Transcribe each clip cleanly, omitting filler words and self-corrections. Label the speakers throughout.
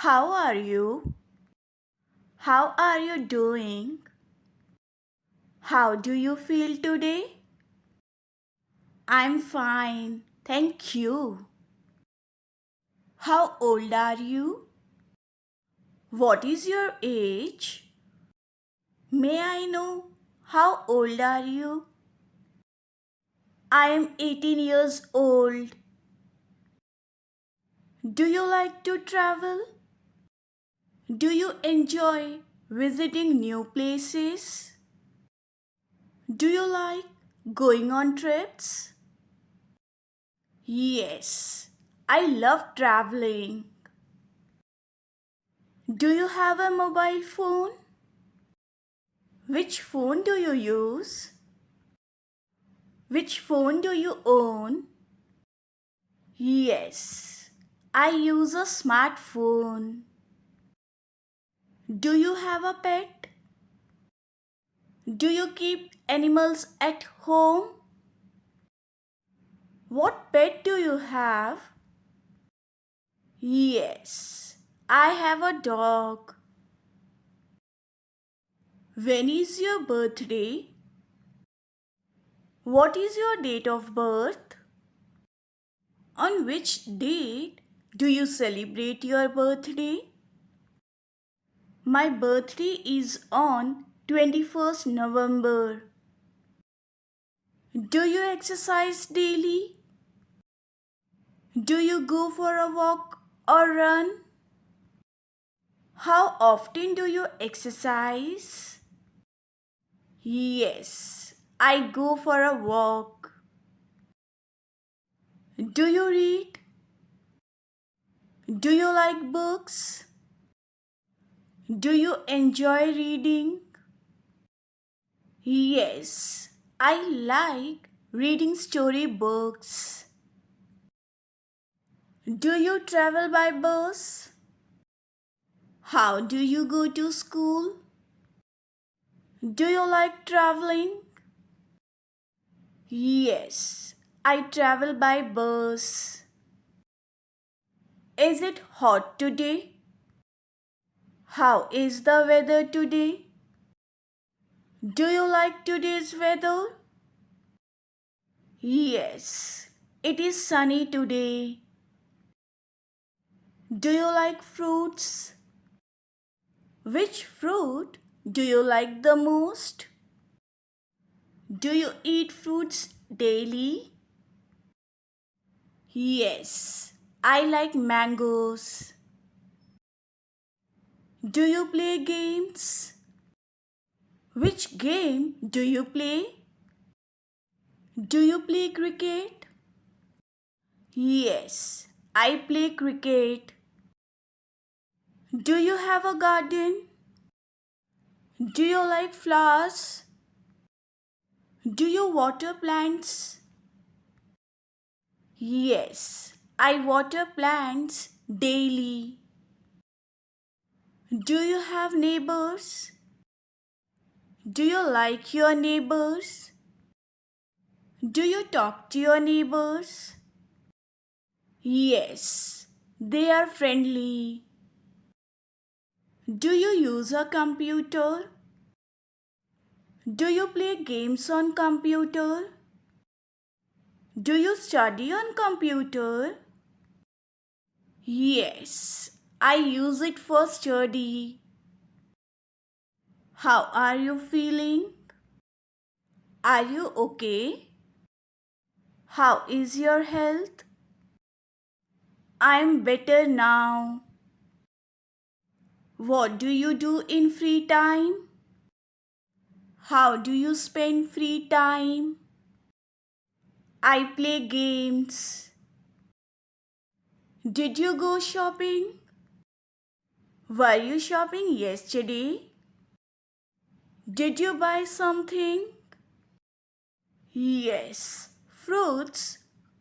Speaker 1: How are you? How are you doing? How do you feel today? I'm fine, thank you. How old are you? What is your age? May I know how old are you? I am 18 years old. Do you like to travel? Do you enjoy visiting new places? Do you like going on trips? Yes, I love traveling. Do you have a mobile phone? Which phone do you use? Which phone do you own? Yes, I use a smartphone. Do you have a pet? Do you keep animals at home? What pet do you have? Yes, I have a dog. When is your birthday? What is your date of birth? On which date do you celebrate your birthday? My birthday is on 21st November. Do you exercise daily? Do you go for a walk or run? How often do you exercise? Yes, I go for a walk. Do you read? Do you like books? Do you enjoy reading? Yes, I like reading storybooks. Do you travel by bus? How do you go to school? Do you like traveling? Yes, I travel by bus. Is it hot today? How is the weather today? Do you like today's weather? Yes, it is sunny today. Do you like fruits? Which fruit do you like the most? Do you eat fruits daily? Yes, I like mangoes. Do you play games? Which game do you play? Do you play cricket? Yes, I play cricket. Do you have a garden? Do you like flowers? Do you water plants? Yes, I water plants daily. Do you have neighbors? Do you like your neighbors? Do you talk to your neighbors? Yes, they are friendly. Do you use a computer? Do you play games on computer? Do you study on computer? Yes, I use it for study. How are you feeling? Are you okay? How is your health? I'm better now. What do you do in free time? How do you spend free time? I play games. Did you go shopping? Were you shopping yesterday? Did you buy something? Yes, fruits,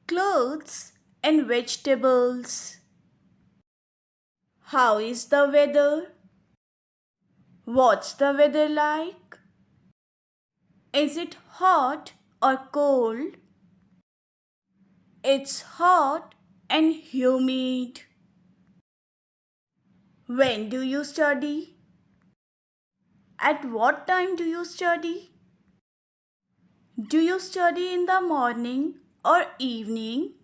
Speaker 1: clothes, and vegetables. How is the weather? What's the weather like? Is it hot or cold? It's hot and humid. When do you study? At what time do you study? Do you study in the morning or evening?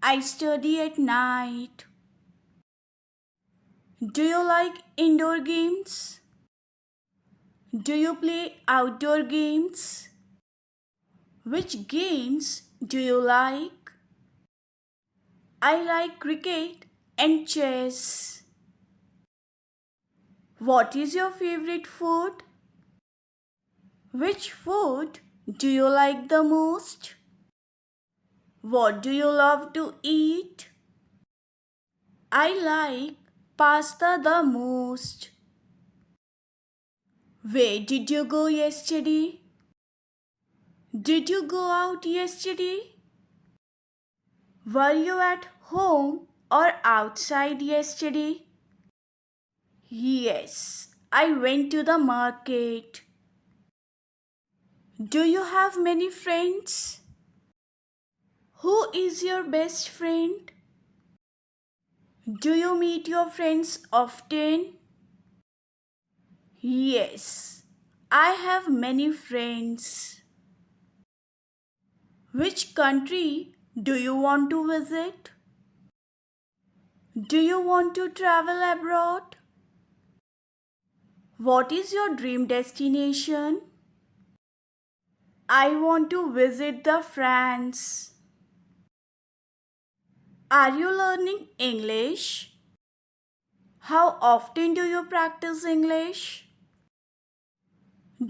Speaker 1: I study at night. Do you like indoor games? Do you play outdoor games? Which games do you like? I like cricket and chess. What is your favorite food? Which food do you like the most? What do you love to eat? I like pasta the most. Where did you go yesterday? Did you go out yesterday? Were you at home or outside yesterday? Yes, I went to the market. Do you have many friends? Who is your best friend? Do you meet your friends often? Yes, I have many friends. Which country do you want to visit? Do you want to travel abroad? What is your dream destination? I want to visit the France. Are you learning English? How often do you practice English?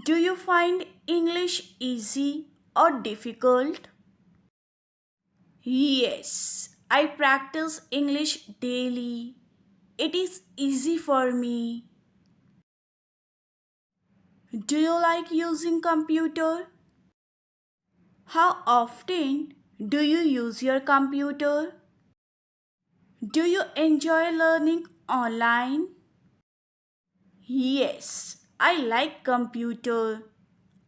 Speaker 1: Do you find English easy or difficult? Yes, I practice English daily. It is easy for me. Do you like using computer? How often do you use your computer? Do you enjoy learning online? Yes, I like computer.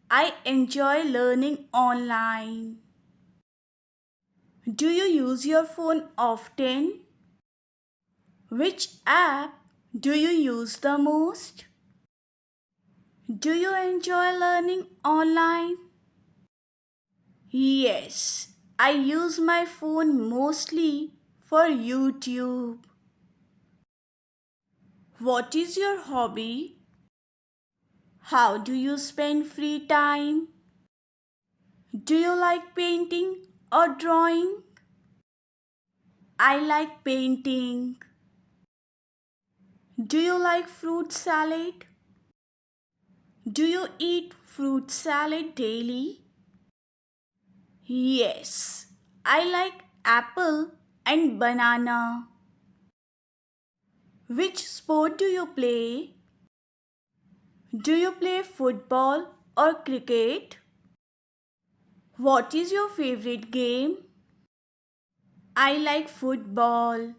Speaker 1: I enjoy learning online. Do you use your phone often? Which app do you use the most? Do you enjoy learning online? Yes, I use my phone mostly for YouTube. What is your hobby? How do you spend free time? Do you like painting or drawing? I like painting. Do you like fruit salad? Do you eat fruit salad daily? Yes, I like apple and banana. Which sport do you play? Do you play football or cricket? What is your favorite game? I like football.